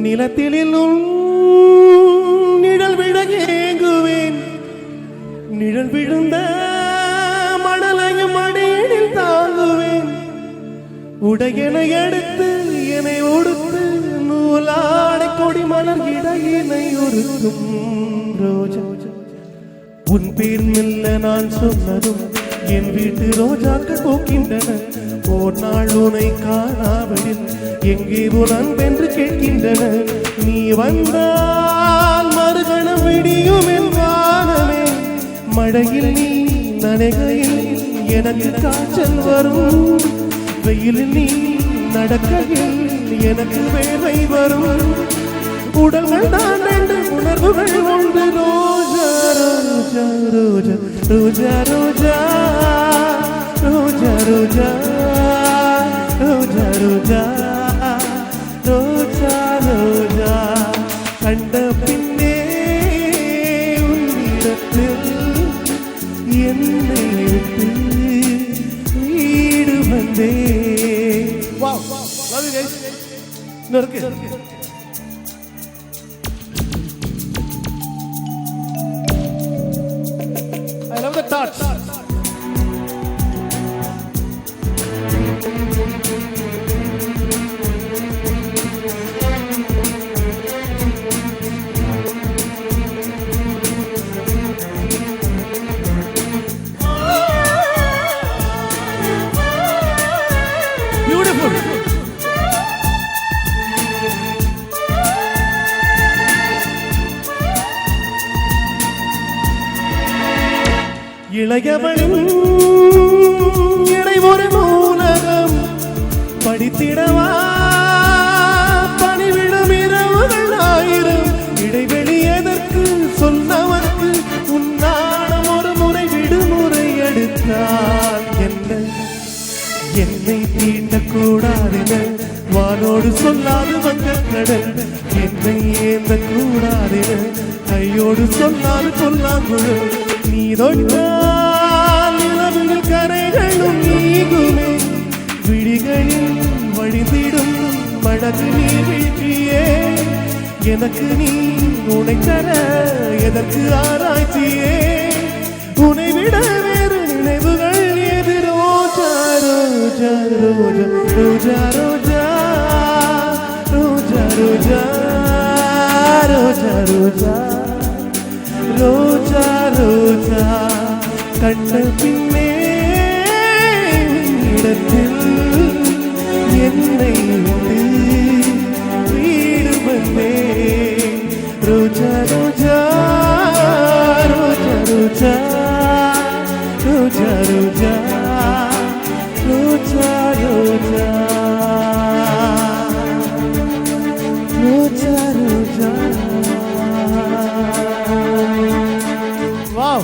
நிலத்திலும் நிழல் விழ ஏங்குவேன் நிழல் விழுந்த மணலையும் அடியில் தாங்குவேன் உடையனை எடுத்து என்னை உடுத்து நூலாடை கொடி மலர் இடையினை ஒருக்கும் ரோஜா உன் பேர் மெல்ல நான் சொன்னதும் என் வீட்டு ரோஜாக்கள் போக்கின்றன ஓர் நாள் உனை காணாவதில் எங்கே உன் அன்பென்று கேட்கின்றன நீ வந்தால் மறுகணம் விடியும் என் வானமே மழையில் நீ நனைகையில் எனக்கு காய்ச்சல் வரும் வெயிலில் நீ நடக்கையில் எனக்கு வேலை வரும் உடல்கள் தான் ரெண்டு உணர்வுகள் உண்டு ரோஜா ரோஜா ரோஜா ரோஜா ரோஜா ரோஜா ரோஜா ரோஜா ரோஜா ரோஜா கண்ட பின்னே உன்னிடத்தில் என்னை விட்டு வீடு வந்தே இருக்கு I love the touch. Beautiful. இளையவளின் இடை ஒரு நூலகம் படித்திடவா பணிவிடும் இரவுகள் ஆயிரம் இடைவெளி எதற்கு சொன்னவர்க்கு உன்னாடம் ஒரு முறை விடுமுறை எடுத்தால் என்ன என்னை தீண்டக்கூடாதென வானோடு சொல்லாது வந்த கடல் என்னை ஏந்த கூடாதென கையோடு சொல்லாது கொல்லாங்குழல் நீ தொட்டால் நிலவில் கரைகளும் நீங்குமே விழிகளில் வழிந்திடும் மழகு நீ வீழ்ச்சியே எனக்கு நீ உனை தர எதற்கு ஆராய்ச்சியே உனை விட வேறு நினைவுகள் ஏது ரோஜா ரோஜா ரோஜா ரோஜா ரோஜா ரோஜா ரோஜா ரோஜா ரோஜா ரோஜா கண்ட பின்னே இடத்தில் என்னை விட்டு வீடு வந்தே ரோஜா ரோஜா ரோஜா ரோஜா ரோஜா ரோஜா ரோஜா ரோஜா ரோஜா ரோஜா Wow.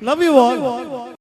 Love you all.